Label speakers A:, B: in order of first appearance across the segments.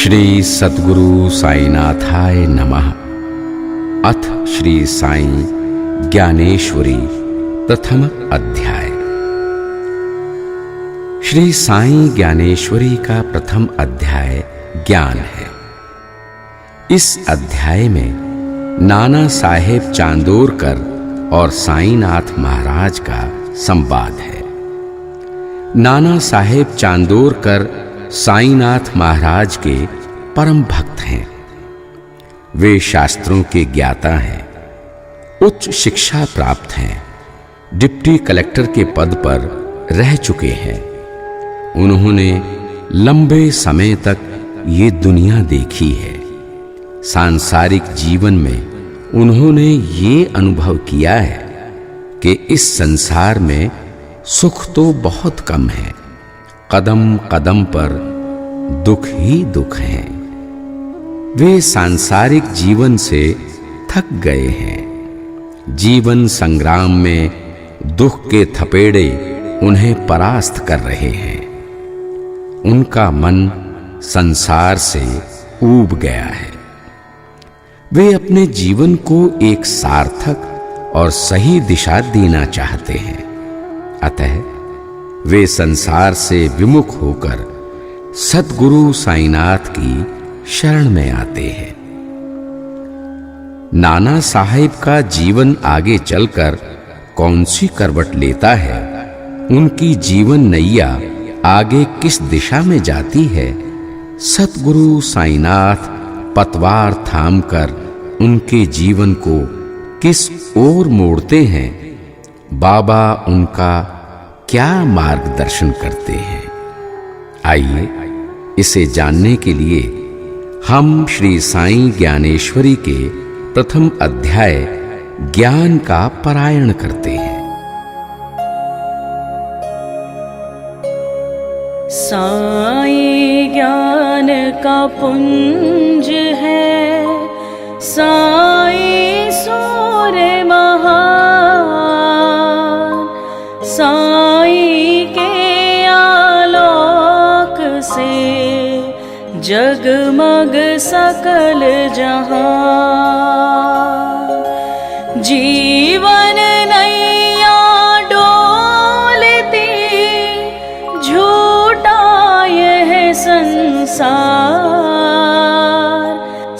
A: श्री सद्गुरु साईनाथाय नमः। अथ श्री साई ज्ञानेश्वरी प्रथम अध्याय। श्री साई ज्ञानेश्वरी का प्रथम अध्याय ज्ञान है। इस अध्याय में नाना साहेब चांदोरकर और साईनाथ महाराज का संवाद है। नाना साहेब चांदोरकर साईनाथ महाराज के परम भक्त हैं। वे शास्त्रों के ज्ञाता हैं, उच्च शिक्षा प्राप्त हैं, डिप्टी कलेक्टर के पद पर रह चुके हैं। उन्होंने लंबे समय तक ये दुनिया देखी है। सांसारिक जीवन में उन्होंने ये अनुभव किया है कि इस संसार में सुख तो बहुत कम है, कदम कदम पर दुख ही दुख हैं। वे सांसारिक जीवन से थक गए हैं। जीवन संग्राम में दुख के थपेड़े उन्हें परास्त कर रहे हैं। उनका मन संसार से ऊब गया है। वे अपने जीवन को एक सार्थक और सही दिशा देना चाहते हैं। अतः वे संसार से विमुख होकर सद्गुरु साईनाथ की शरण में आते हैं। नाना साहेब का जीवन आगे चलकर कौन सी करवट लेता है, उनकी जीवन नैया आगे किस दिशा में जाती है, सद्गुरु साईनाथ पतवार थामकर उनके जीवन को किस ओर मोड़ते हैं, बाबा उनका क्या मार्गदर्शन करते हैं। आइए इसे जानने के लिए हम श्री साई ज्ञानेश्वरी के प्रथम अध्याय ज्ञान का पारायण करते हैं।
B: साई ज्ञान का पुंज है, साई सूर्य महान, साई के आलोक से जगमग सकल जहां। जीवन नैया डोलती, झूठा यह संसार,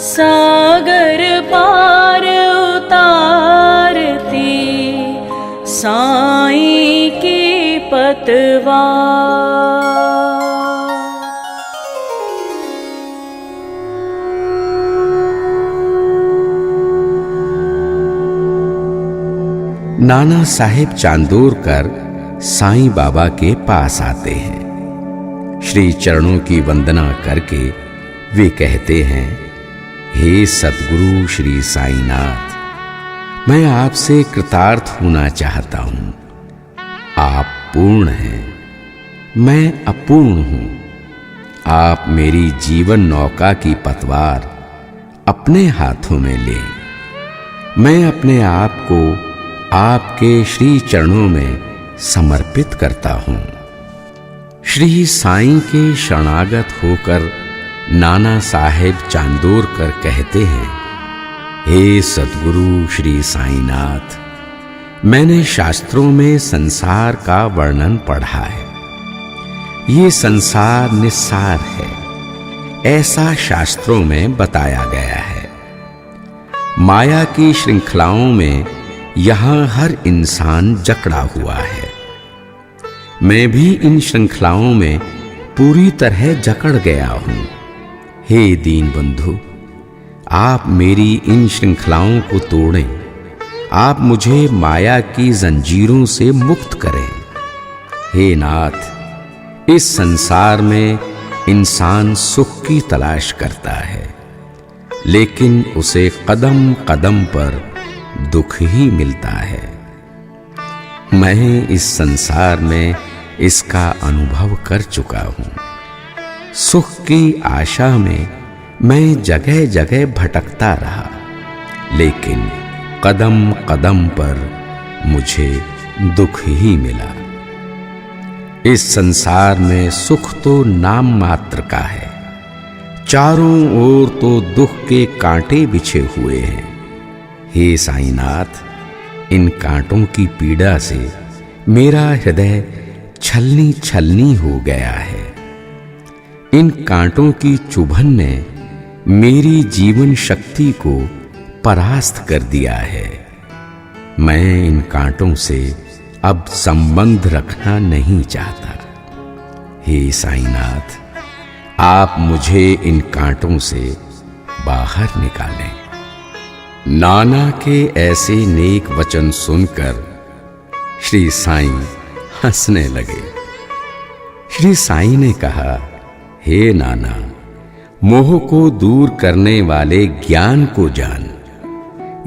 B: सागर पार उतारती साई की पतवार।
A: नाना साहेब चांदोरकर साईं बाबा के पास आते हैं। श्री चरणों की वंदना करके वे कहते हैं, हे सद्गुरु श्री साईनाथ, मैं आपसे कृतार्थ होना चाहता हूं। आप पूर्ण हैं, मैं अपूर्ण हूं। आप मेरी जीवन नौका की पतवार अपने हाथों में लें। मैं अपने आप को आपके श्री चरणों में समर्पित करता हूं। श्री साईं के शरणागत होकर नाना साहेब चांदोरकर कहते हैं, हे सद्गुरु श्री साईनाथ, मैंने शास्त्रों में संसार का वर्णन पढ़ा है। ये संसार निस्सार है, ऐसा शास्त्रों में बताया गया है। माया की श्रृंखलाओं में यहां हर इंसान जकड़ा हुआ है। मैं भी इन श्रृंखलाओं में पूरी तरह जकड़ गया हूं। हे दीन बंधु, आप मेरी इन श्रृंखलाओं को तोड़ें। आप मुझे माया की जंजीरों से मुक्त करें। हे नाथ, इस संसार में इंसान सुख की तलाश करता है, लेकिन उसे कदम कदम पर दुख ही मिलता है। मैं इस संसार में इसका अनुभव कर चुका हूं। सुख की आशा में मैं जगह जगह भटकता रहा, लेकिन कदम कदम पर मुझे दुख ही मिला। इस संसार में सुख तो नाम मात्र का है, चारों ओर तो दुख के कांटे बिछे हुए हैं। हे साईनाथ, इन कांटों की पीड़ा से मेरा हृदय छलनी छलनी हो गया है। इन कांटों की चुभन ने मेरी जीवन शक्ति को परास्त कर दिया है। मैं इन कांटों से अब संबंध रखना नहीं चाहता। हे साईनाथ, आप मुझे इन कांटों से बाहर निकालें। नाना के ऐसे नेक वचन सुनकर श्री साईं हंसने लगे। श्री साईं ने कहा, हे नाना, मोह को दूर करने वाले ज्ञान को जान।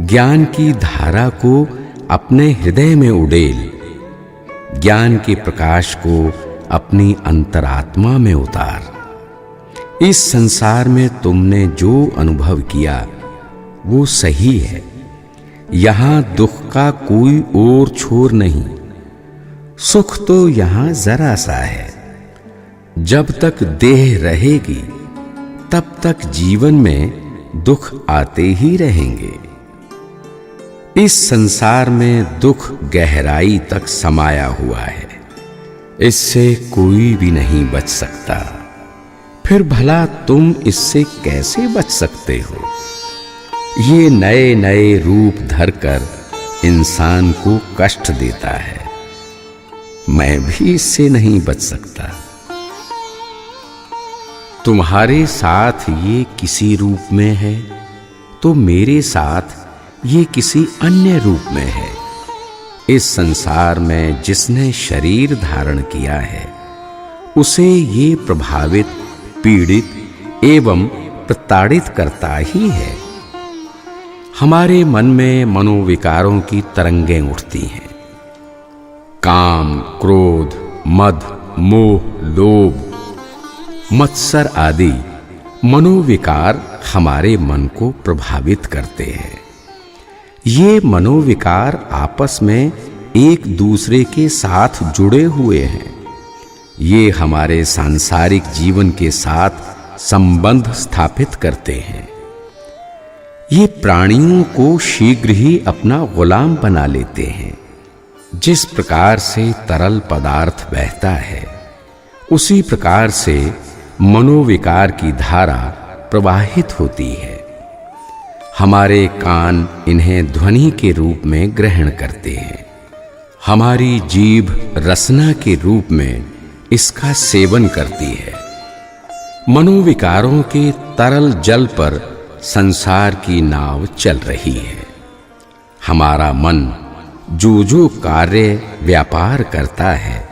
A: ज्ञान की धारा को अपने हृदय में उड़ेल। ज्ञान के प्रकाश को अपनी अंतरात्मा में उतार। इस संसार में तुमने जो अनुभव किया वो सही है। यहां दुख का कोई और छोर नहीं। सुख तो यहां जरा सा है। जब तक देह रहेगी तब तक जीवन में दुख आते ही रहेंगे। इस संसार में दुख गहराई तक समाया हुआ है। इससे कोई भी नहीं बच सकता। फिर भला तुम इससे कैसे बच सकते हो? ये नए नए रूप धरकर इंसान को कष्ट देता है। मैं भी इससे नहीं बच सकता। तुम्हारे साथ ये किसी रूप में है तो मेरे साथ ये किसी अन्य रूप में है। इस संसार में जिसने शरीर धारण किया है उसे ये प्रभावित, पीड़ित एवं प्रताड़ित करता ही है। हमारे मन में मनोविकारों की तरंगें उठती हैं। काम, क्रोध, मद, मोह, लोभ, मत्सर आदि मनोविकार हमारे मन को प्रभावित करते हैं। ये मनोविकार आपस में एक दूसरे के साथ जुड़े हुए हैं। ये हमारे सांसारिक जीवन के साथ संबंध स्थापित करते हैं। ये प्राणियों को शीघ्र ही अपना गुलाम बना लेते हैं। जिस प्रकार से तरल पदार्थ बहता है उसी प्रकार से मनोविकार की धारा प्रवाहित होती है। हमारे कान इन्हें ध्वनि के रूप में ग्रहण करते हैं। हमारी जीभ रसना के रूप में इसका सेवन करती है। मनोविकारों के तरल जल पर संसार की नाव चल रही है। हमारा मन जो जो कार्य व्यापार करता है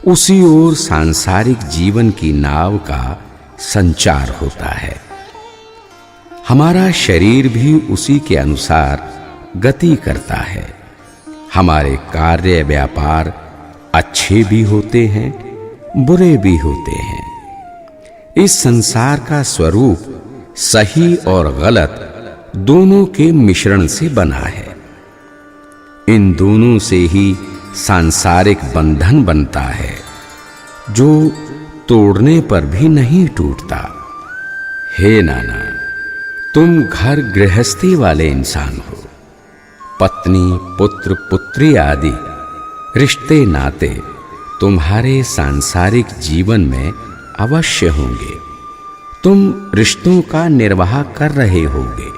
A: उसी ओर सांसारिक जीवन की नाव का संचार होता है। हमारा शरीर भी उसी के अनुसार गति करता है। हमारे कार्य व्यापार अच्छे भी होते हैं, बुरे भी होते हैं। इस संसार का स्वरूप सही और गलत दोनों के मिश्रण से बना है। इन दोनों से ही सांसारिक बंधन बनता है जो तोड़ने पर भी नहीं टूटता। हे नाना, तुम घर गृहस्थी वाले इंसान हो। पत्नी, पुत्र, पुत्री आदि रिश्ते नाते तुम्हारे सांसारिक जीवन में अवश्य होंगे। तुम रिश्तों का निर्वाह कर रहे होगे।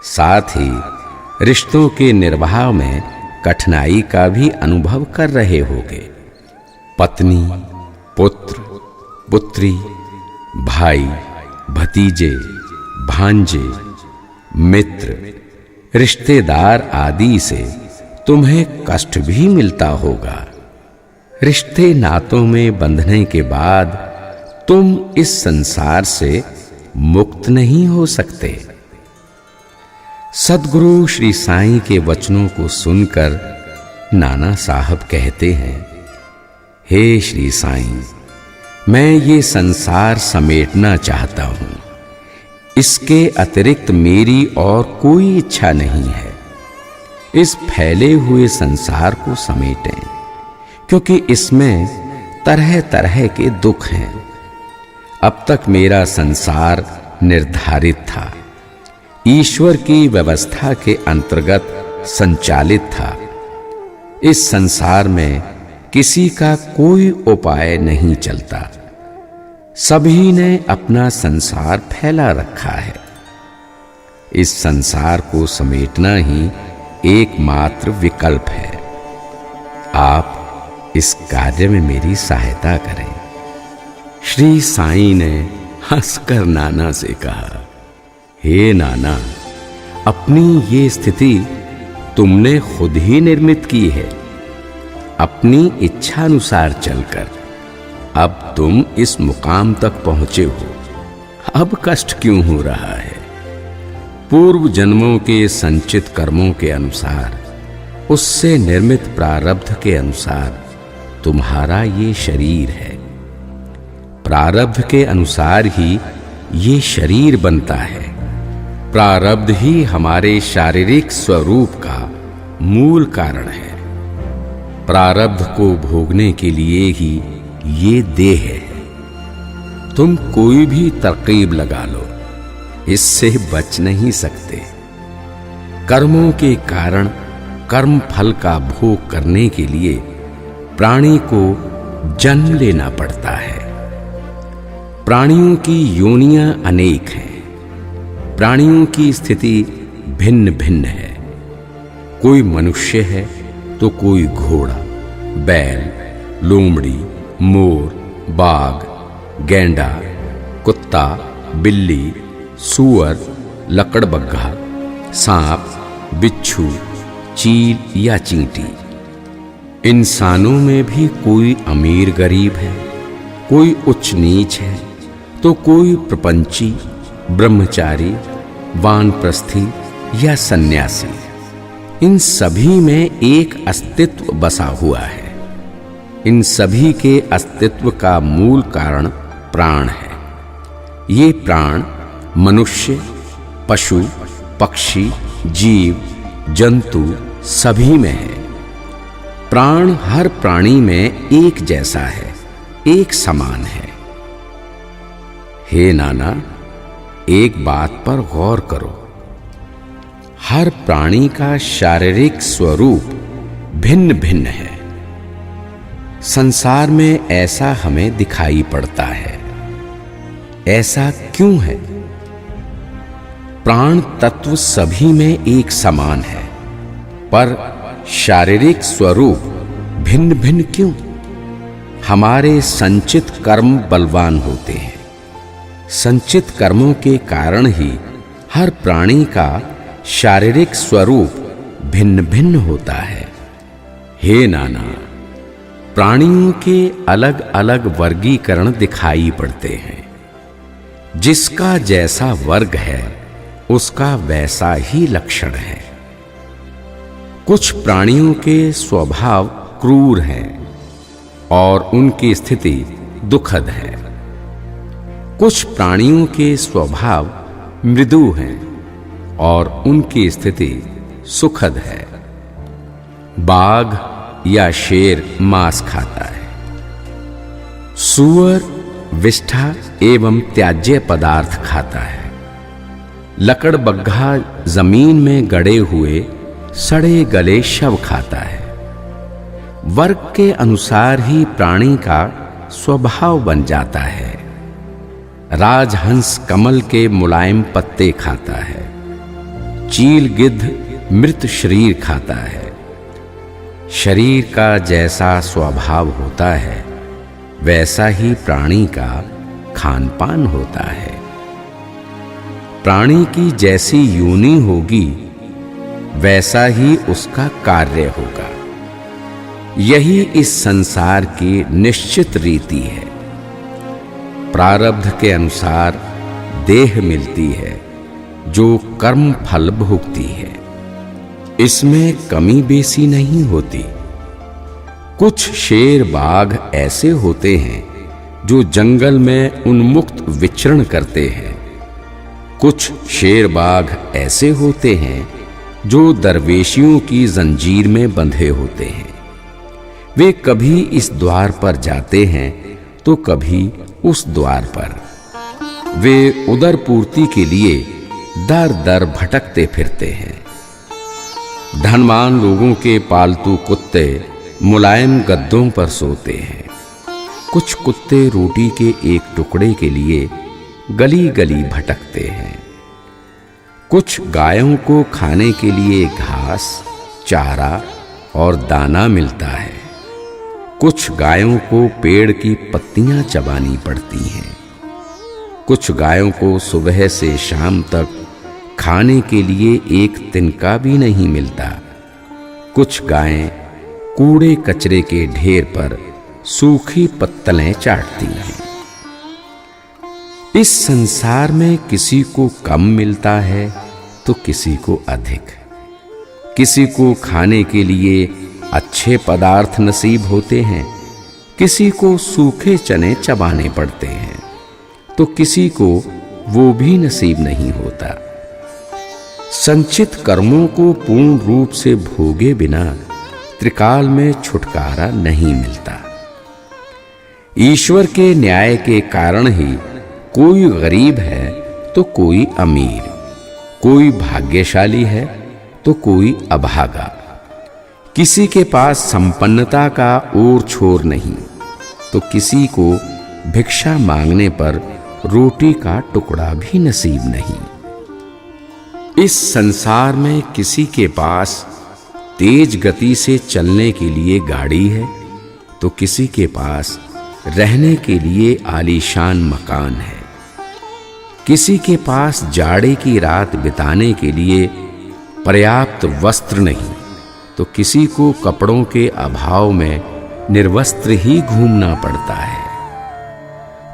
A: साथ ही रिश्तों के निर्वाह में कठिनाई का भी अनुभव कर रहे होगे। पत्नी, पुत्र, पुत्री, भाई, भतीजे, भांजे, मित्र, रिश्तेदार आदि से तुम्हें कष्ट भी मिलता होगा। रिश्ते नातों में बंधने के बाद तुम इस संसार से मुक्त नहीं हो सकते। सद्गुरु श्री साईं के वचनों को सुनकर नाना साहब कहते हैं, हे श्री साईं, मैं ये संसार समेटना चाहता हूं। इसके अतिरिक्त मेरी और कोई इच्छा नहीं है। इस फैले हुए संसार को समेटें, क्योंकि इसमें तरह तरह के दुख हैं। अब तक मेरा संसार निर्धारित था, ईश्वर की व्यवस्था के अंतर्गत संचालित था। इस संसार में किसी का कोई उपाय नहीं चलता, सभी ने अपना संसार फैला रखा है। इस संसार को समेटना ही एकमात्र विकल्प है। आप इस कार्य में मेरी सहायता करें। श्री साईं ने हंसकर नाना से कहा, हे नाना, अपनी ये स्थिति तुमने खुद ही निर्मित की है। अपनी इच्छानुसार चलकर अब तुम इस मुकाम तक पहुंचे हो। अब कष्ट क्यों हो रहा है? पूर्व जन्मों के संचित कर्मों के अनुसार, उससे निर्मित प्रारब्ध के अनुसार तुम्हारा ये शरीर है। प्रारब्ध के अनुसार ही ये शरीर बनता है। प्रारब्ध ही हमारे शारीरिक स्वरूप का मूल कारण है। प्रारब्ध को भोगने के लिए ही ये देह है। तुम कोई भी तरकीब लगा लो, इससे बच नहीं सकते। कर्मों के कारण कर्म फल का भोग करने के लिए प्राणी को जन्म लेना पड़ता है। प्राणियों की योनियां अनेक हैं। प्राणियों की स्थिति भिन्न भिन्न है। कोई मनुष्य है तो कोई घोड़ा, बैल, लोमड़ी, मोर, बाघ, गैंडा, कुत्ता, बिल्ली, सूअर, लकड़बग्घा, सांप, बिच्छू, चील या चींटी। इंसानों में भी कोई अमीर गरीब है, कोई उच्च नीच है, तो कोई प्रपंची, ब्रह्मचारी, वानप्रस्थी या सन्यासी। इन सभी में एक अस्तित्व बसा हुआ है। इन सभी के अस्तित्व का मूल कारण प्राण है। ये प्राण मनुष्य, पशु, पक्षी, जीव, जंतु सभी में है। प्राण हर प्राणी में एक जैसा है, एक समान है। हे नाना, एक बात पर गौर करो। हर प्राणी का शारीरिक स्वरूप भिन्न भिन्न है। संसार में ऐसा हमें दिखाई पड़ता है। ऐसा क्यों है? प्राण तत्व सभी में एक समान है, पर शारीरिक स्वरूप भिन्न भिन्न क्यों? हमारे संचित कर्म बलवान होते हैं। संचित कर्मों के कारण ही हर प्राणी का शारीरिक स्वरूप भिन्न भिन्न होता है। हे नाना, प्राणियों के अलग अलग वर्गीकरण दिखाई पड़ते हैं। जिसका जैसा वर्ग है, उसका वैसा ही लक्षण है। कुछ प्राणियों के स्वभाव क्रूर हैं और उनकी स्थिति दुखद है। कुछ प्राणियों के स्वभाव मृदु हैं और उनकी स्थिति सुखद है। बाघ या शेर मांस खाता है। सूअर विष्ठा एवं त्याज्य पदार्थ खाता है। लकड़बग्घा जमीन में गड़े हुए सड़े गले शव खाता है। वर्ग के अनुसार ही प्राणी का स्वभाव बन जाता है। राजहंस कमल के मुलायम पत्ते खाता है। चील गिद्ध मृत शरीर खाता है। शरीर का जैसा स्वभाव होता है, वैसा ही प्राणी का खानपान होता है। प्राणी की जैसी योनि होगी, वैसा ही उसका कार्य होगा। यही इस संसार की निश्चित रीति है। प्रारब्ध के अनुसार देह मिलती है, जो कर्म फल भोगती है। इसमें कमी बेसी नहीं होती। कुछ शेर बाघ ऐसे होते हैं जो जंगल में उन्मुक्त विचरण करते हैं। कुछ शेर बाघ ऐसे होते हैं जो दरवेशियों की जंजीर में बंधे होते हैं। वे कभी इस द्वार पर जाते हैं तो कभी उस द्वार पर। वे उदर पूर्ति के लिए दर दर भटकते फिरते हैं। धनवान लोगों के पालतू कुत्ते मुलायम गद्दों पर सोते हैं। कुछ कुत्ते रोटी के एक टुकड़े के लिए गली गली भटकते हैं। कुछ गायों को खाने के लिए घास, चारा और दाना मिलता है। कुछ गायों को पेड़ की पत्तियां चबानी पड़ती हैं। कुछ गायों को सुबह से शाम तक खाने के लिए एक तिनका भी नहीं मिलता। कुछ गायें कूड़े कचरे के ढेर पर सूखी पत्तलें चाटती हैं। इस संसार में किसी को कम मिलता है तो किसी को अधिक। किसी को खाने के लिए अच्छे पदार्थ नसीब होते हैं, किसी को सूखे चने चबाने पड़ते हैं, तो किसी को वो भी नसीब नहीं होता। संचित कर्मों को पूर्ण रूप से भोगे बिना त्रिकाल में छुटकारा नहीं मिलता। ईश्वर के न्याय के कारण ही कोई गरीब है तो कोई अमीर, कोई भाग्यशाली है तो कोई अभागा। किसी के पास संपन्नता का ओर छोर नहीं तो किसी को भिक्षा मांगने पर रोटी का टुकड़ा भी नसीब नहीं। इस संसार में किसी के पास तेज गति से चलने के लिए गाड़ी है तो किसी के पास रहने के लिए आलीशान मकान है। किसी के पास जाड़े की रात बिताने के लिए पर्याप्त वस्त्र नहीं तो किसी को कपड़ों के अभाव में निर्वस्त्र ही घूमना पड़ता है।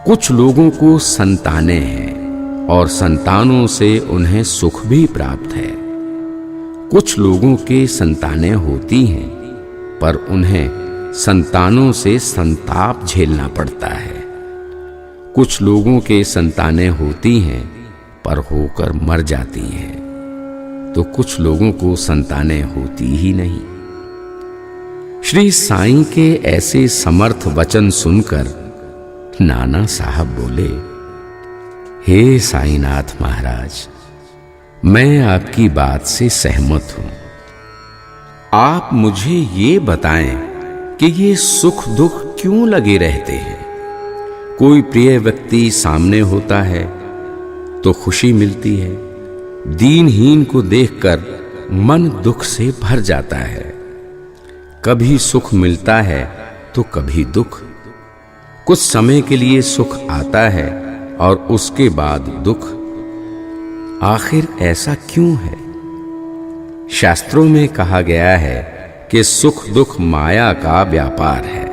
A: कुछ लोगों को संतानें हैं और संतानों से उन्हें सुख भी प्राप्त है। कुछ लोगों के संतानें होती हैं पर उन्हें संतानों से संताप झेलना पड़ता है। कुछ लोगों के संतानें होती हैं पर होकर मर जाती हैं, तो कुछ लोगों को संतानें होती ही नहीं। श्री साईं के ऐसे समर्थ वचन सुनकर नाना साहब बोले, हे साईनाथ महाराज, मैं आपकी बात से सहमत हूं। आप मुझे ये बताएं कि ये सुख दुख क्यों लगे रहते हैं। कोई प्रिय व्यक्ति सामने होता है तो खुशी मिलती है, दीनहीन को देखकर मन दुख से भर जाता है। कभी सुख मिलता है तो कभी दुख। कुछ समय के लिए सुख आता है और उसके बाद दुख। आखिर ऐसा क्यों है? शास्त्रों में कहा गया है कि सुख दुख माया का व्यापार है।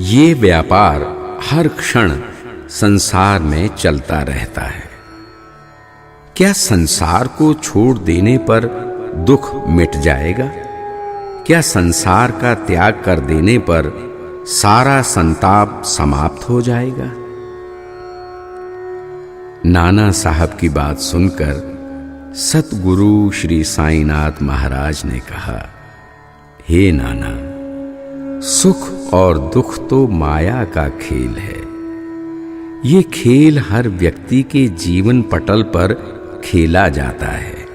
A: ये व्यापार हर क्षण संसार में चलता रहता है। क्या संसार को छोड़ देने पर दुख मिट जाएगा? क्या संसार का त्याग कर देने पर सारा संताप समाप्त हो जाएगा? नाना साहब की बात सुनकर सतगुरु श्री साईनाथ महाराज ने कहा, हे नाना, सुख और दुख तो माया का खेल है। ये खेल हर व्यक्ति के जीवन पटल पर खेला जाता है।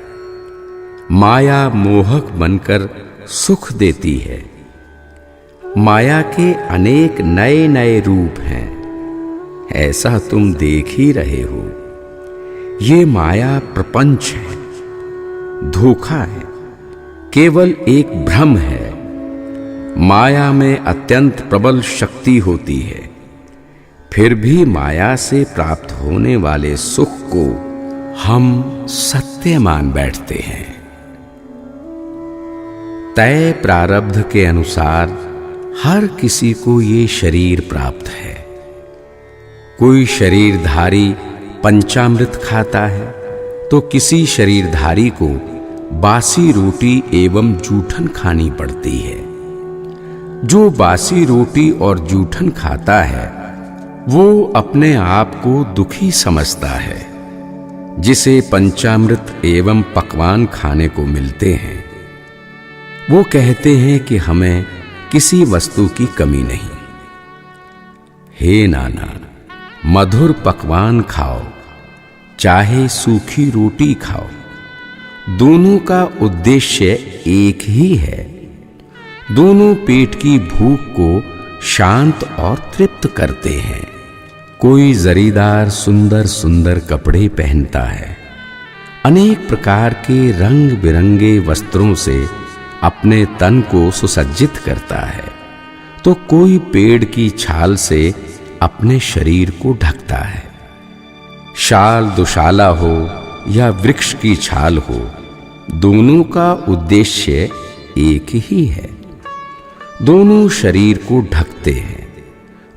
A: माया मोहक बनकर सुख देती है। माया के अनेक नए नए रूप हैं, ऐसा तुम देख ही रहे हो। ये माया प्रपंच है, धोखा है, केवल एक भ्रम है। माया में अत्यंत प्रबल शक्ति होती है, फिर भी माया से प्राप्त होने वाले सुख को हम सत्य मान बैठते हैं। तय प्रारब्ध के अनुसार हर किसी को ये शरीर प्राप्त है। कोई शरीरधारी पंचामृत खाता है तो किसी शरीरधारी को बासी रोटी एवं जूठन खानी पड़ती है। जो बासी रोटी और जूठन खाता है वो अपने आप को दुखी समझता है। जिसे पंचामृत एवं पकवान खाने को मिलते हैं वो कहते हैं कि हमें किसी वस्तु की कमी नहीं। हे नाना, मधुर पकवान खाओ, चाहे सूखी रोटी खाओ, दोनों का उद्देश्य एक ही है। दोनों पेट की भूख को शांत और तृप्त करते हैं। कोई जरीदार सुंदर सुंदर कपड़े पहनता है, अनेक प्रकार के रंग बिरंगे वस्त्रों से अपने तन को सुसज्जित करता है, तो कोई पेड़ की छाल से अपने शरीर को ढकता है। शाल दुशाला हो या वृक्ष की छाल हो, दोनों का उद्देश्य एक ही है। दोनों शरीर को ढकते हैं।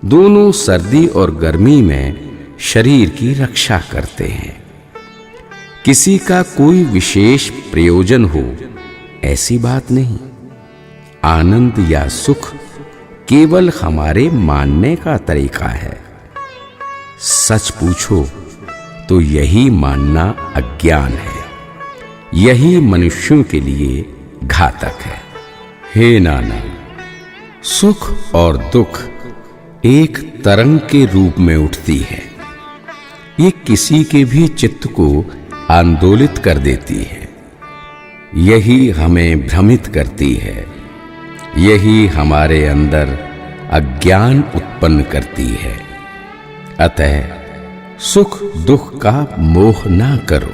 A: दोनों सर्दी और गर्मी में शरीर की रक्षा करते हैं। किसी का कोई विशेष प्रयोजन हो, ऐसी बात नहीं। आनंद या सुख केवल हमारे मानने का तरीका है। सच पूछो तो यही मानना अज्ञान है। यही मनुष्यों के लिए घातक है। हे नाना, सुख और दुख एक तरंग के रूप में उठती है। ये किसी के भी चित्त को आंदोलित कर देती है। यही हमें भ्रमित करती है। यही हमारे अंदर अज्ञान उत्पन्न करती है। अतः सुख दुख का मोह ना करो।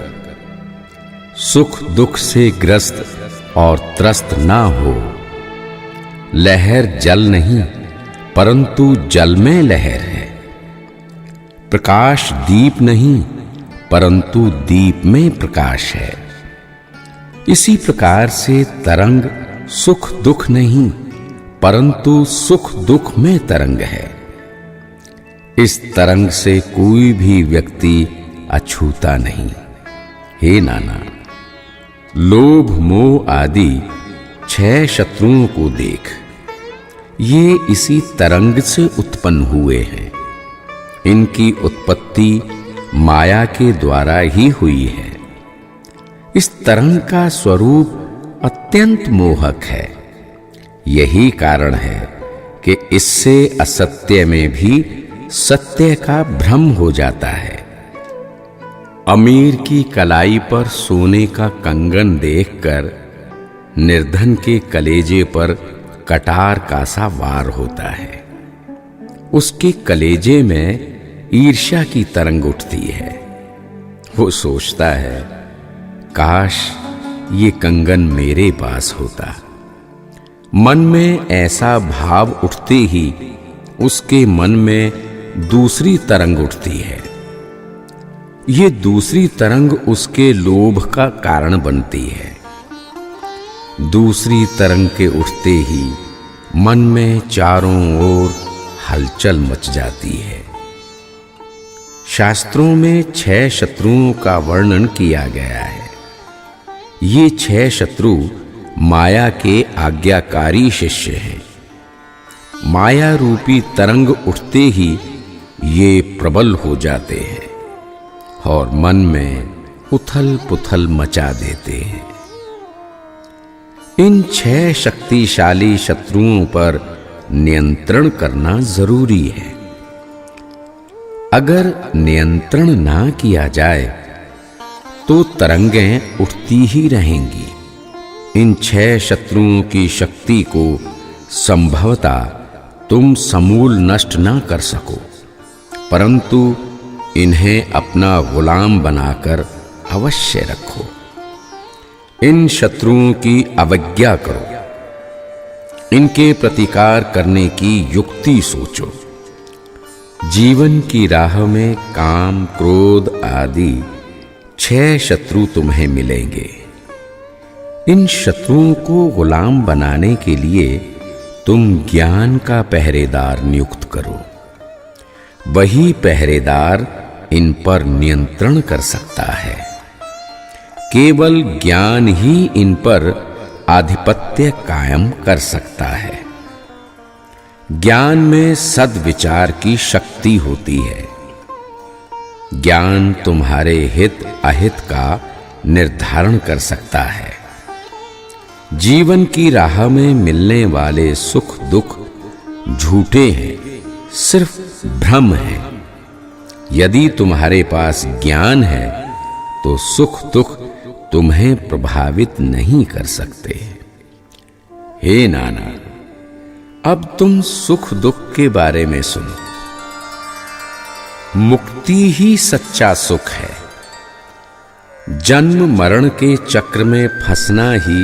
A: सुख दुख से ग्रस्त और त्रस्त ना हो। लहर जल नहीं, परंतु जल में लहर है। प्रकाश दीप नहीं, परंतु दीप में प्रकाश है। इसी प्रकार से तरंग सुख दुख नहीं, परंतु सुख दुख में तरंग है। इस तरंग से कोई भी व्यक्ति अछूता नहीं। हे नाना, लोभ मोह आदि 6 शत्रुओं को देख। ये इसी तरंग से उत्पन्न हुए हैं। इनकी उत्पत्ति माया के द्वारा ही हुई है। इस तरंग का स्वरूप अत्यंत मोहक है। यही कारण है कि इससे असत्य में भी सत्य का भ्रम हो जाता है। अमीर की कलाई पर सोने का कंगन देखकर निर्धन के कलेजे पर कटार का सा वार होता है। उसके कलेजे में ईर्ष्या की तरंग उठती है। वो सोचता है, काश ये कंगन मेरे पास होता। मन में ऐसा भाव उठते ही उसके मन में दूसरी तरंग उठती है। ये दूसरी तरंग उसके लोभ का कारण बनती है। दूसरी तरंग के उठते ही मन में चारों ओर हलचल मच जाती है। शास्त्रों में 6 शत्रुओं का वर्णन किया गया है। ये 6 शत्रु माया के आज्ञाकारी शिष्य हैं। माया रूपी तरंग उठते ही ये प्रबल हो जाते हैं और मन में उथल पुथल मचा देते हैं। इन 6 शक्तिशाली शत्रुओं पर नियंत्रण करना जरूरी है। अगर नियंत्रण ना किया जाए तो तरंगें उठती ही रहेंगी। इन 6 शत्रुओं की शक्ति को संभवतः तुम समूल नष्ट ना कर सको, परंतु इन्हें अपना गुलाम बनाकर अवश्य रखो। इन शत्रुओं की अवज्ञा करो। इनके प्रतिकार करने की युक्ति सोचो। जीवन की राह में काम क्रोध आदि 6 शत्रु तुम्हें मिलेंगे। इन शत्रुओं को गुलाम बनाने के लिए तुम ज्ञान का पहरेदार नियुक्त करो। वही पहरेदार इन पर नियंत्रण कर सकता है। केवल ज्ञान ही इन पर आधिपत्य कायम कर सकता है। ज्ञान में सद्विचार की शक्ति होती है। ज्ञान तुम्हारे हित अहित का निर्धारण कर सकता है। जीवन की राह में मिलने वाले सुख दुख झूठे हैं, सिर्फ भ्रम है। यदि तुम्हारे पास ज्ञान है तो सुख दुख तुम्हें प्रभावित नहीं कर सकते। हे नाना, अब तुम सुख दुख के बारे में सुनो। मुक्ति ही सच्चा सुख है। जन्म मरण के चक्र में फंसना ही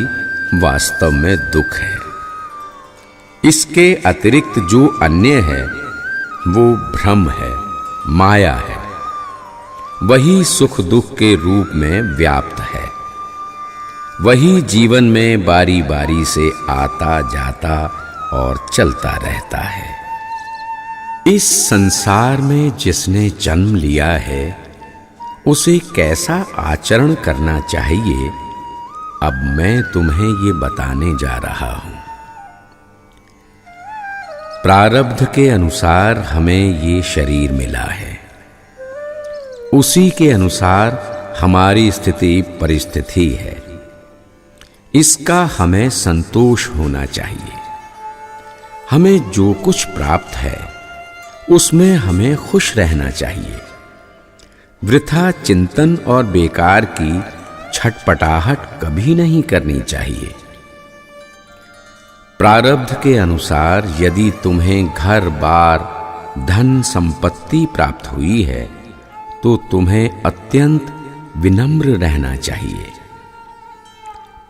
A: वास्तव में दुख है। इसके अतिरिक्त जो अन्य है वो भ्रम है, माया है। वही सुख दुख के रूप में व्याप्त है। वही जीवन में बारी बारी से आता जाता और चलता रहता है। इस संसार में जिसने जन्म लिया है उसे कैसा आचरण करना चाहिए, अब मैं तुम्हें ये बताने जा रहा हूं। प्रारब्ध के अनुसार हमें ये शरीर मिला है, उसी के अनुसार हमारी स्थिति परिस्थिति है। इसका हमें संतोष होना चाहिए। हमें जो कुछ प्राप्त है उसमें हमें खुश रहना चाहिए। वृथा चिंतन और बेकार की छटपटाहट कभी नहीं करनी चाहिए। प्रारब्ध के अनुसार यदि तुम्हें घर बार धन संपत्ति प्राप्त हुई है तो तुम्हें अत्यंत विनम्र रहना चाहिए।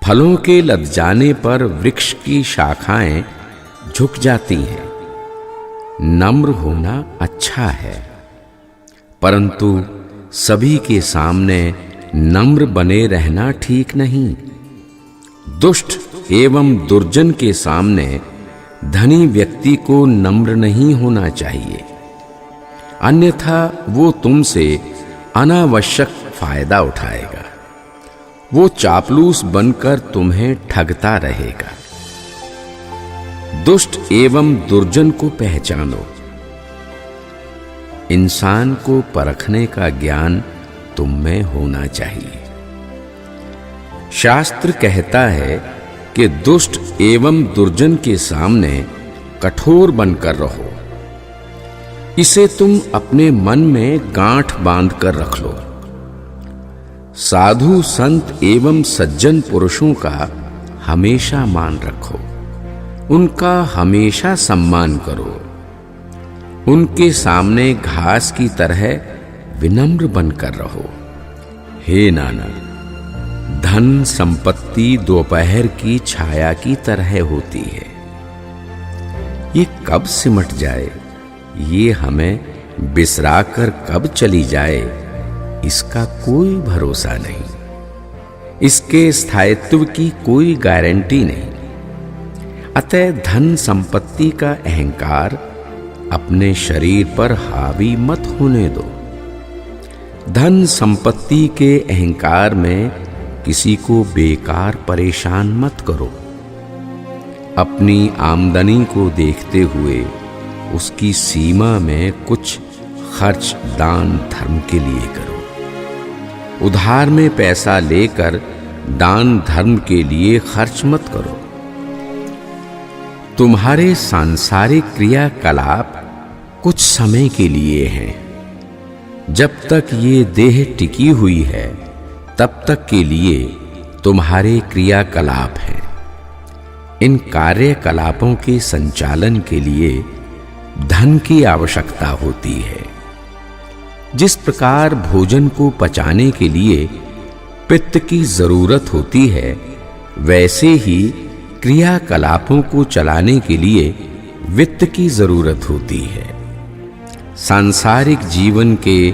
A: फलों के लद जाने पर वृक्ष की शाखाएं झुक जाती हैं। नम्र होना अच्छा है, परंतु सभी के सामने नम्र बने रहना ठीक नहीं। दुष्ट एवं दुर्जन के सामने धनी व्यक्ति को नम्र नहीं होना चाहिए, अन्यथा वो तुमसे अनावश्यक फायदा उठाएगा। वो चापलूस बनकर तुम्हें ठगता रहेगा। दुष्ट एवं दुर्जन को पहचानो। इंसान को परखने का ज्ञान तुम में होना चाहिए। शास्त्र कहता है कि दुष्ट एवं दुर्जन के सामने कठोर बनकर रहो। इसे तुम अपने मन में गांठ बांधकर रख लो। साधु संत एवं सज्जन पुरुषों का हमेशा मान रखो। उनका हमेशा सम्मान करो। उनके सामने घास की तरह विनम्र बनकर रहो। हे नाना, धन संपत्ति दोपहर की छाया की तरह होती है। ये कब सिमट जाए, ये हमें बिसराकर कब चली जाए, इसका कोई भरोसा नहीं। इसके स्थायित्व की कोई गारंटी नहीं। अतः धन संपत्ति का अहंकार अपने शरीर पर हावी मत होने दो। धन संपत्ति के अहंकार में किसी को बेकार परेशान मत करो। अपनी आमदनी को देखते हुए उसकी सीमा में कुछ खर्च दान धर्म के लिए करो। उधार में पैसा लेकर दान धर्म के लिए खर्च मत करो। तुम्हारे सांसारिक क्रियाकलाप कुछ समय के लिए हैं। जब तक ये देह टिकी हुई है तब तक के लिए तुम्हारे क्रियाकलाप हैं। इन कार्यकलापों के संचालन के लिए धन की आवश्यकता होती है। जिस प्रकार भोजन को पचाने के लिए पित्त की जरूरत होती है, वैसे ही क्रियाकलापों को चलाने के लिए वित्त की जरूरत होती है। सांसारिक जीवन के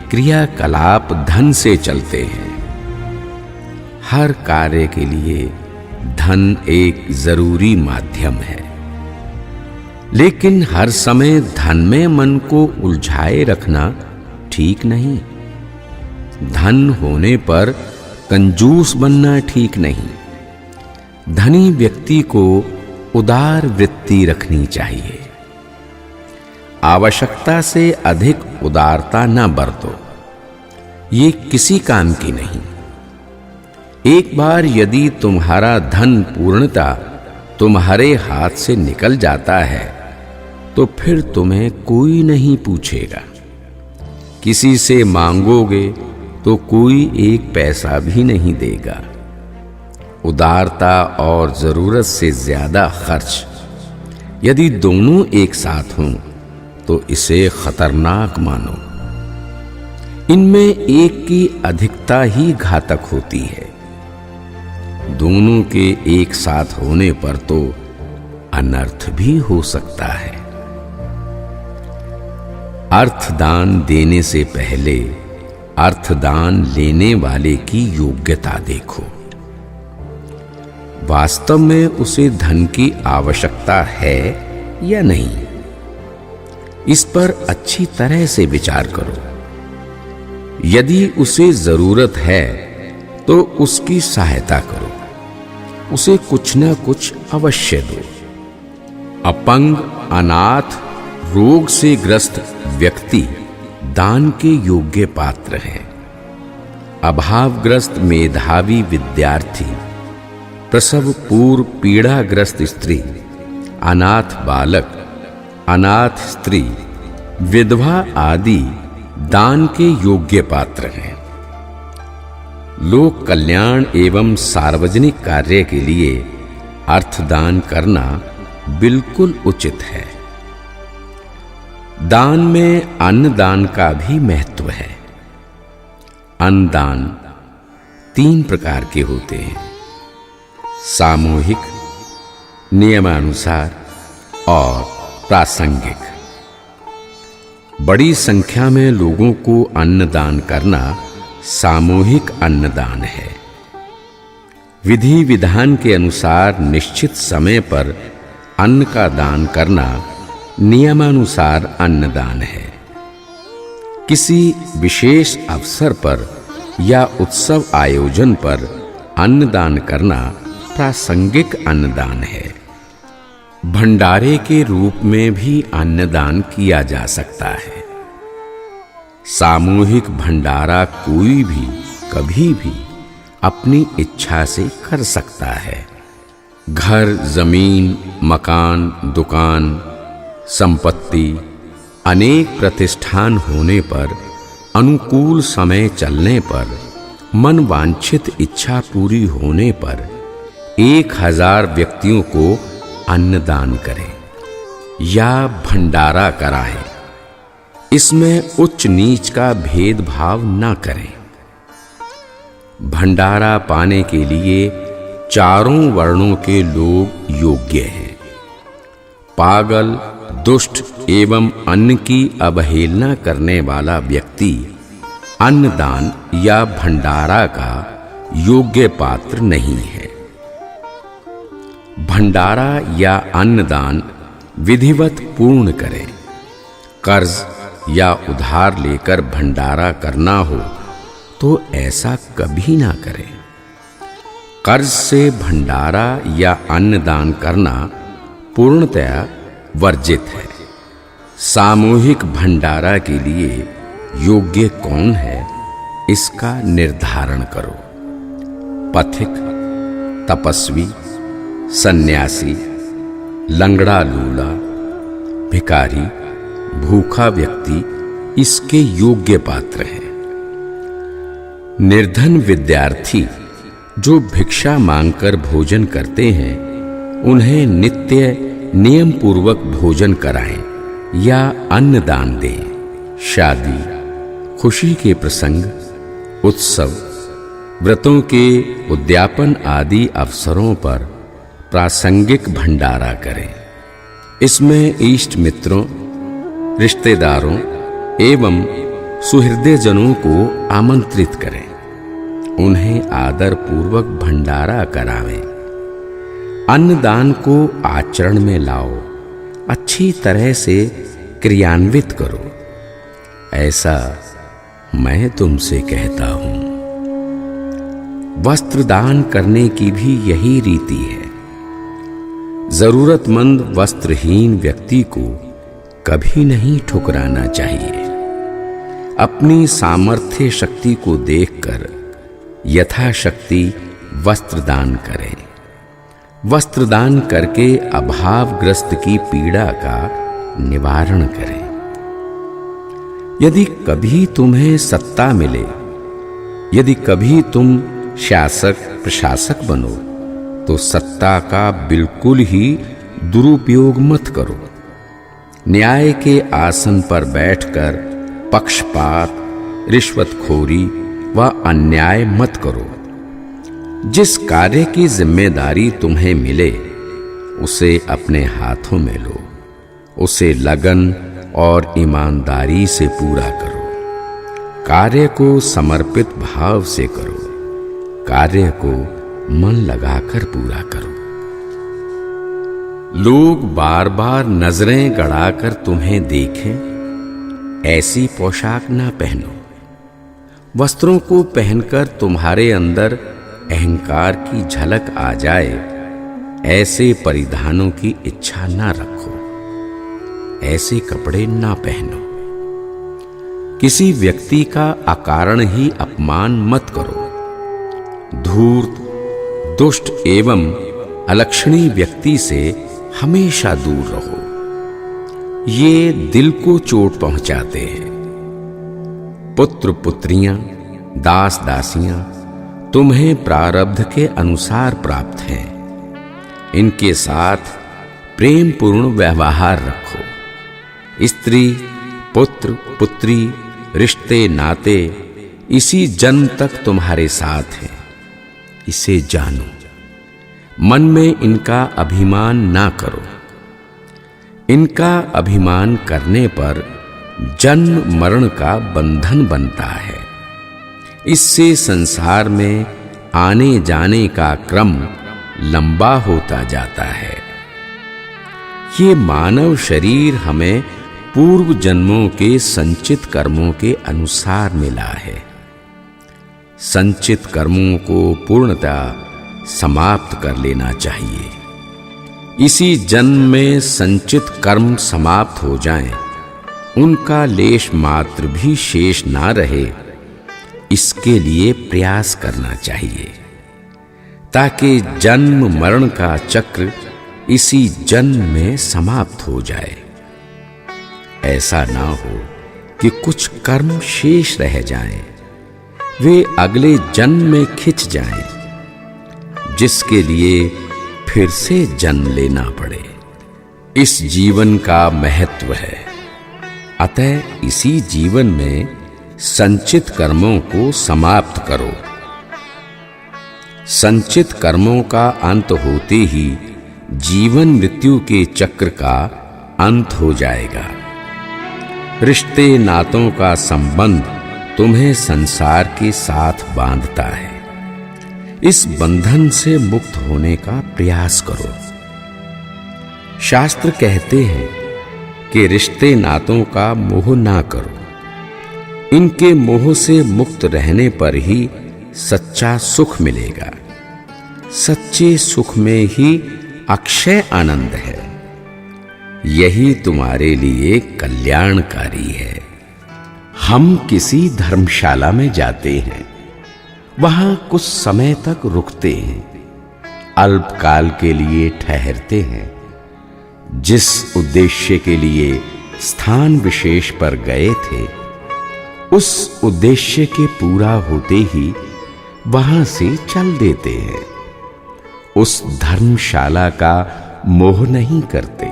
A: क्रियाकलाप धन से चलते हैं। हर कार्य के लिए धन एक जरूरी माध्यम है, लेकिन हर समय धन में मन को उलझाए रखना ठीक नहीं। धन होने पर कंजूस बनना ठीक नहीं। धनी व्यक्ति को उदार वृत्ति रखनी चाहिए। आवश्यकता से अधिक उदारता न बरतो, ये किसी काम की नहीं। एक बार यदि तुम्हारा धन पूर्णता तुम्हारे हाथ से निकल जाता है तो फिर तुम्हें कोई नहीं पूछेगा किसी से मांगोगे तो कोई एक पैसा भी नहीं देगा। उदारता और जरूरत से ज्यादा खर्च यदि दोनों एक साथ हों तो इसे खतरनाक मानो। इनमें एक की अधिकता ही घातक होती है। दोनों के एक साथ होने पर तो अनर्थ भी हो सकता है। अर्थदान देने से पहले अर्थदान लेने वाले की योग्यता देखो। वास्तव में उसे धन की आवश्यकता है या नहीं, इस पर अच्छी तरह से विचार करो। यदि उसे जरूरत है तो उसकी सहायता करो, उसे कुछ न कुछ अवश्य दो। अपंग, अनाथ, रोग से ग्रस्त व्यक्ति दान के योग्य पात्र हैं। अभावग्रस्त मेधावी विद्यार्थी, प्रसव पूर्व पीड़ाग्रस्त स्त्री, अनाथ बालक, अनाथ स्त्री, विधवा आदि दान के योग्य पात्र हैं। लोक कल्याण एवं सार्वजनिक कार्य के लिए अर्थदान करना बिल्कुल उचित है। दान में अन्नदान का भी महत्व है। अन्नदान 3 प्रकार के होते हैं: सामूहिक, नियमानुसार और प्रासंगिक। बड़ी संख्या में लोगों को अन्नदान करना सामूहिक अन्नदान है। विधि विधान के अनुसार निश्चित समय पर अन्न का दान करना नियमानुसार अन्नदान है। किसी विशेष अवसर पर या उत्सव आयोजन पर अन्नदान करना प्रासंगिक अन्नदान है। भंडारे के रूप में भी अन्नदान किया जा सकता है। सामूहिक भंडारा कोई भी कभी भी अपनी इच्छा से कर सकता है। घर, जमीन, मकान, दुकान, संपत्ति, अनेक प्रतिष्ठान होने पर, अनुकूल समय चलने पर, मन वांछित इच्छा पूरी होने पर 1000 व्यक्तियों को अन्नदान करें या भंडारा कराएं। इसमें उच्च नीच का भेदभाव न करें। भंडारा पाने के लिए चारों वर्णों के लोग योग्य हैं। पागल, दुष्ट एवं अन्न की अवहेलना करने वाला व्यक्ति अन्नदान या भंडारा का योग्य पात्र नहीं है। भंडारा या अन्नदान विधिवत पूर्ण करें। कर्ज या उधार लेकर भंडारा करना हो तो ऐसा कभी ना करें। कर्ज से भंडारा या अन्नदान करना पूर्णतया वर्जित है। सामूहिक भंडारा के लिए योग्य कौन है, इसका निर्धारण करो। पथिक, तपस्वी, सन्यासी, लंगड़ा लूला, भिखारी, भूखा व्यक्ति इसके योग्य पात्र हैं। निर्धन विद्यार्थी जो भिक्षा मांगकर भोजन करते हैं, उन्हें नित्य नियम पूर्वक भोजन कराएं या अन्नदान दें। शादी, खुशी के प्रसंग, उत्सव, व्रतों के उद्यापन आदि अवसरों पर प्रासंगिक भंडारा करें। इसमें इष्ट मित्रों, रिश्तेदारों एवं सुहृदयजनों को आमंत्रित करें। उन्हें आदर पूर्वक भंडारा करावें। अन्नदान को आचरण में लाओ, अच्छी तरह से क्रियान्वित करो। ऐसा मैं तुमसे कहता हूं। वस्त्र दान करने की भी यही रीति है। जरूरतमंद वस्त्रहीन व्यक्ति को कभी नहीं ठुकराना चाहिए। अपनी सामर्थ्य शक्ति को देखकर यथाशक्ति वस्त्र दान करें। वस्त्र दान करके अभावग्रस्त की पीड़ा का निवारण करें। यदि कभी तुम्हें सत्ता मिले, यदि कभी तुम शासक प्रशासक बनो, तो सत्ता का बिल्कुल ही दुरुपयोग मत करो। न्याय के आसन पर बैठकर पक्षपात, रिश्वतखोरी व अन्याय मत करो। जिस कार्य की जिम्मेदारी तुम्हें मिले उसे अपने हाथों में लो, उसे लगन और ईमानदारी से पूरा करो। कार्य को समर्पित भाव से करो, कार्य को मन लगाकर पूरा करो। लोग बार बार नजरें गड़ाकर तुम्हें देखें, ऐसी पोशाक ना पहनो। वस्त्रों को पहनकर तुम्हारे अंदर अहंकार की झलक आ जाए, ऐसे परिधानों की इच्छा ना रखो, ऐसे कपड़े ना पहनो। किसी व्यक्ति का अकारण ही अपमान मत करो। धूर्त, दुष्ट एवं अलक्षणी व्यक्ति से हमेशा दूर रहो। ये दिल को चोट पहुंचाते हैं। पुत्र पुत्रियां, दास दासियां तुम्हें प्रारब्ध के अनुसार प्राप्त हैं। इनके साथ प्रेम पूर्ण व्यवहार रखो। स्त्री, पुत्र, पुत्री, रिश्ते नाते इसी जन्म तक तुम्हारे साथ हैं, इसे जानो। मन में इनका अभिमान ना करो। इनका अभिमान करने पर जन्म मरण का बंधन बनता है। इससे संसार में आने जाने का क्रम लंबा होता जाता है। ये मानव शरीर हमें पूर्व जन्मों के संचित कर्मों के अनुसार मिला है। संचित कर्मों को पूर्णतः समाप्त कर लेना चाहिए। इसी जन्म में संचित कर्म समाप्त हो जाएं, उनका लेश मात्र भी शेष ना रहे, इसके लिए प्रयास करना चाहिए, ताकि जन्म मरण का चक्र इसी जन्म में समाप्त हो जाए। ऐसा ना हो कि कुछ कर्म शेष रह जाएं, वे अगले जन्म में खिंच जाएं, जिसके लिए फिर से जन्म लेना पड़े। इस जीवन का महत्व है, अतः इसी जीवन में संचित कर्मों को समाप्त करो। संचित कर्मों का अंत होते ही जीवन मृत्यु के चक्र का अंत हो जाएगा। रिश्ते नातों का संबंध तुम्हें संसार के साथ बांधता है। इस बंधन से मुक्त होने का प्रयास करो। शास्त्र कहते हैं कि रिश्ते नातों का मोह ना करो। इनके मोह से मुक्त रहने पर ही सच्चा सुख मिलेगा। सच्चे सुख में ही अक्षय आनंद है। यही तुम्हारे लिए कल्याणकारी है। हम किसी धर्मशाला में जाते हैं, वहां कुछ समय तक रुकते हैं, अल्पकाल के लिए ठहरते हैं। जिस उद्देश्य के लिए स्थान विशेष पर गए थे, उस उद्देश्य के पूरा होते ही वहां से चल देते हैं। उस धर्मशाला का मोह नहीं करते,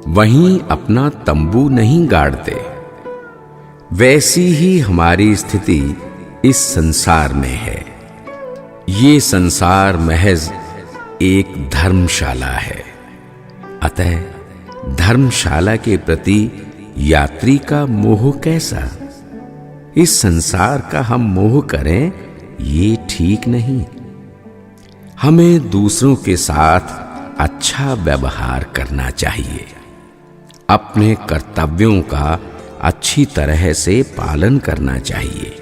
A: वहीं अपना तंबू नहीं गाड़ते। वैसी ही हमारी स्थिति इस संसार में है। ये संसार महज एक धर्मशाला है। अतः धर्मशाला के प्रति यात्री का मोह कैसा? इस संसार का हम मोह करें, ये ठीक नहीं। हमें दूसरों के साथ अच्छा व्यवहार करना चाहिए। अपने कर्तव्यों का अच्छी तरह से पालन करना चाहिए।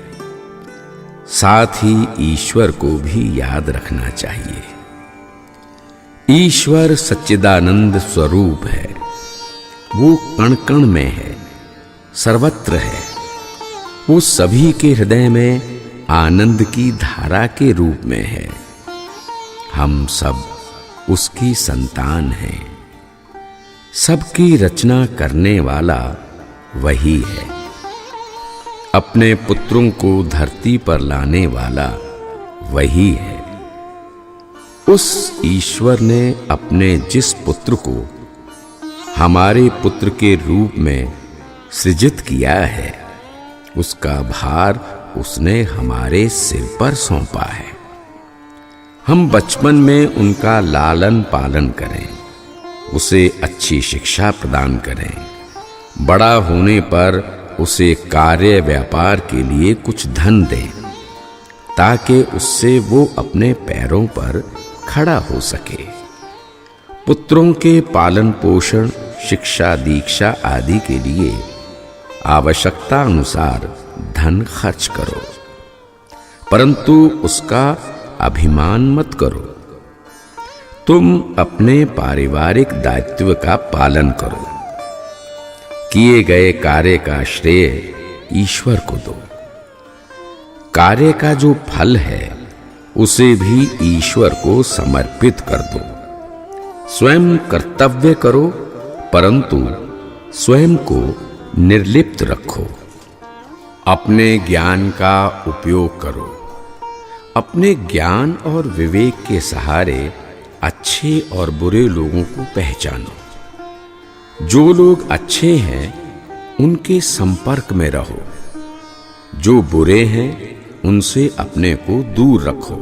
A: साथ ही ईश्वर को भी याद रखना चाहिए। ईश्वर सच्चिदानंद स्वरूप है। वो कण कण में है, सर्वत्र है। वो सभी के हृदय में आनंद की धारा के रूप में है। हम सब उसकी संतान हैं। सबकी रचना करने वाला वही है। अपने पुत्रों को धरती पर लाने वाला वही है। उस ईश्वर ने अपने जिस पुत्र को हमारे पुत्र के रूप में सृजित किया है, उसका भार उसने हमारे सिर पर सौंपा है। हम बचपन में उनका लालन पालन करें, उसे अच्छी शिक्षा प्रदान करें, बड़ा होने पर उसे कार्य व्यापार के लिए कुछ धन दें, ताकि उससे वो अपने पैरों पर खड़ा हो सके। पुत्रों के पालन पोषण, शिक्षा दीक्षा आदि के लिए आवश्यकता अनुसार धन खर्च करो, परंतु उसका अभिमान मत करो। तुम अपने पारिवारिक दायित्व का पालन करो। किए गए कार्य का श्रेय ईश्वर को दो। कार्य का जो फल है उसे भी ईश्वर को समर्पित कर दो। स्वयं कर्तव्य करो, परंतु स्वयं को निर्लिप्त रखो। अपने ज्ञान का उपयोग करो। अपने ज्ञान और विवेक के सहारे अच्छे और बुरे लोगों को पहचानो। जो लोग अच्छे हैं उनके संपर्क में रहो, जो बुरे हैं उनसे अपने को दूर रखो।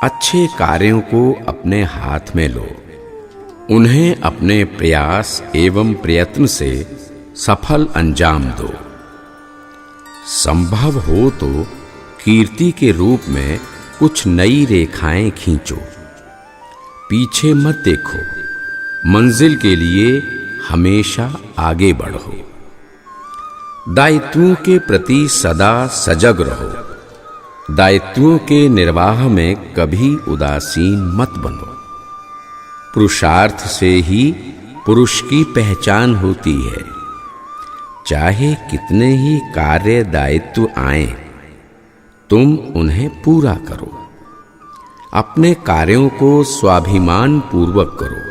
A: अच्छे कार्यों को अपने हाथ में लो, उन्हें अपने प्रयास एवं प्रयत्न से सफल अंजाम दो। संभव हो तो कीर्ति के रूप में कुछ नई रेखाएं खींचो। पीछे मत देखो, मंजिल के लिए हमेशा आगे बढ़ो। दायित्वों के प्रति सदा सजग रहो। दायित्वों के निर्वाह में कभी उदासीन मत बनो। पुरुषार्थ से ही पुरुष की पहचान होती है। चाहे कितने ही कार्य दायित्व आए, तुम उन्हें पूरा करो। अपने कार्यों को स्वाभिमान पूर्वक करो।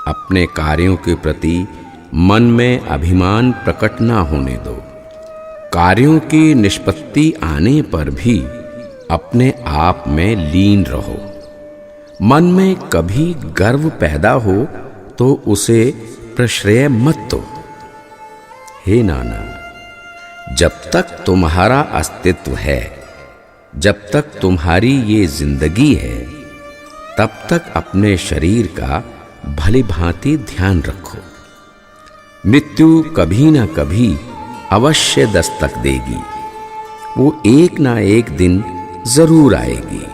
A: अपने कार्यों के प्रति मन में अभिमान प्रकट ना होने दो। कार्यों की निष्पत्ति आने पर भी अपने आप में लीन रहो। मन में कभी गर्व पैदा हो तो उसे प्रश्रय मत दो। हे नाना, जब तक तुम्हारा अस्तित्व है, जब तक तुम्हारी ये जिंदगी है, तब तक अपने शरीर का भली भांति ध्यान रखो। मृत्यु कभी ना कभी अवश्य दस्तक देगी। वो एक ना एक दिन जरूर आएगी।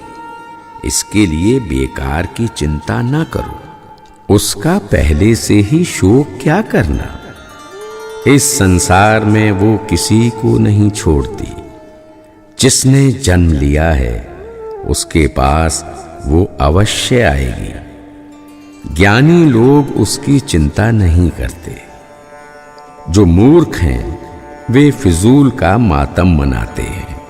A: इसके लिए बेकार की चिंता ना करो। उसका पहले से ही शोक क्या करना। इस संसार में वो किसी को नहीं छोड़ती। जिसने जन्म लिया है उसके पास वो अवश्य आएगी। ज्ञानी लोग उसकी चिंता नहीं करते। जो मूर्ख हैं वे फिजूल का मातम मनाते हैं।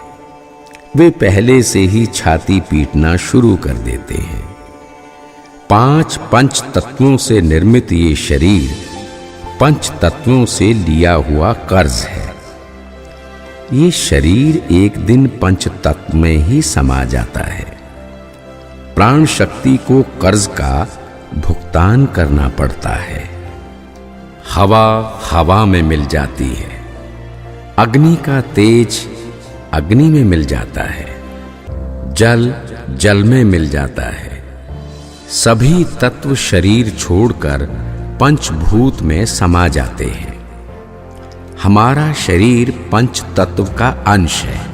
A: वे पहले से ही छाती पीटना शुरू कर देते हैं। 5 पंच तत्वों से निर्मित ये शरीर पंच तत्वों से लिया हुआ कर्ज है। ये शरीर एक दिन पंच तत्व में ही समा जाता है। प्राण शक्ति को कर्ज का भुगतान करना पड़ता है। हवा हवा में मिल जाती है। अग्नि का तेज अग्नि में मिल जाता है। जल जल में मिल जाता है। सभी तत्व शरीर छोड़कर पंचभूत में समा जाते हैं। हमारा शरीर पंच तत्व का अंश है।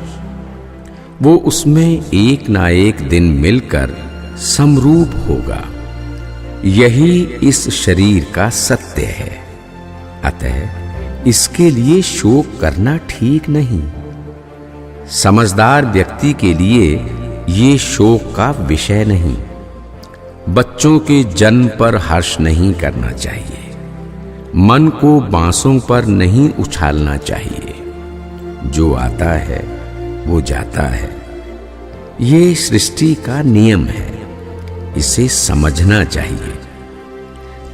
A: वो उसमें एक ना एक दिन मिलकर समरूप होगा। यही इस शरीर का सत्य है। अतः इसके लिए शोक करना ठीक नहीं। समझदार व्यक्ति के लिए ये शोक का विषय नहीं। बच्चों के जन्म पर हर्ष नहीं करना चाहिए। मन को बांसों पर नहीं उछालना चाहिए। जो आता है वो जाता है। ये सृष्टि का नियम है। इसे समझना चाहिए।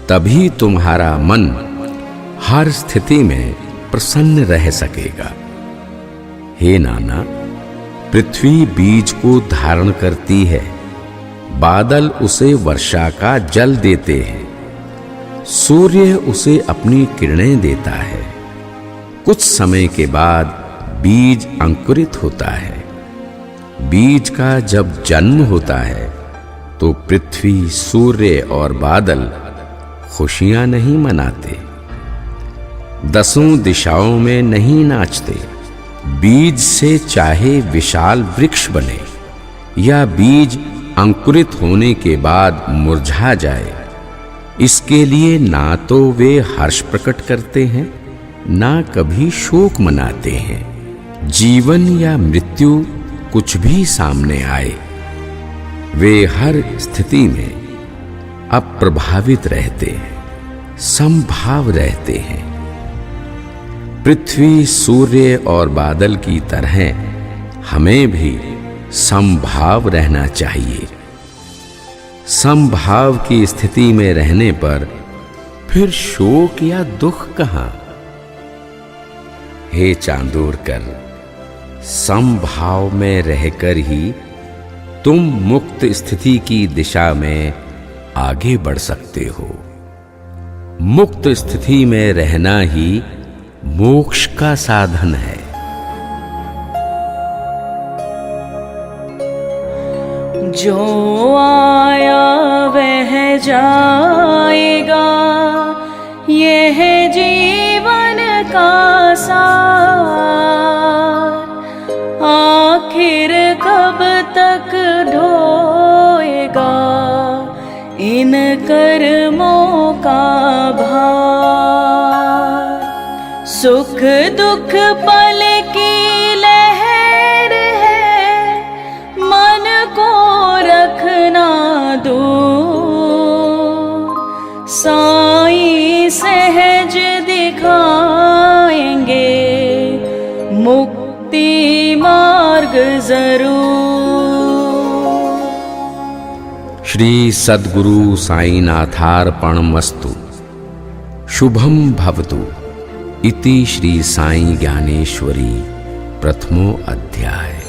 A: तभी तुम्हारा मन हर स्थिति में प्रसन्न रह सकेगा। हे नाना, पृथ्वी बीज को धारण करती है, बादल उसे वर्षा का जल देते हैं, सूर्य उसे अपनी किरणें देता है। कुछ समय के बाद बीज अंकुरित होता है। बीज का जब जन्म होता है तो पृथ्वी, सूर्य और बादल खुशियां नहीं मनाते, 10 दिशाओं में नहीं नाचते। बीज से चाहे विशाल वृक्ष बने या बीज अंकुरित होने के बाद मुरझा जाए, इसके लिए ना तो वे हर्ष प्रकट करते हैं, ना कभी शोक मनाते हैं। जीवन या मृत्यु कुछ भी सामने आए, वे हर स्थिति में अप्रभावित रहते हैं, समभाव रहते हैं। पृथ्वी, सूर्य और बादल की तरह हमें भी समभाव रहना चाहिए। समभाव की स्थिति में रहने पर फिर शोक या दुख कहां? हे चांदोरकर, समभाव में रहकर ही तुम मुक्त स्थिति की दिशा में आगे बढ़ सकते हो। मुक्त स्थिति में रहना ही मोक्ष का साधन है।
B: जो आया वह जाएगा, यह जीवन का सार। आखिर कब तक ढोएगा इन कर्मों का भार। सुख दुख पल की लहर है, मन को रखना दूर। साईं सहज दिखाएंगे मुक्ति मार्ग जरूर।
A: श्री सद्गुरु साईनाथार्पणमस्तु। शुभम भवतु इति श्री साई ज्ञानेश्वरी प्रथमो अध्याय।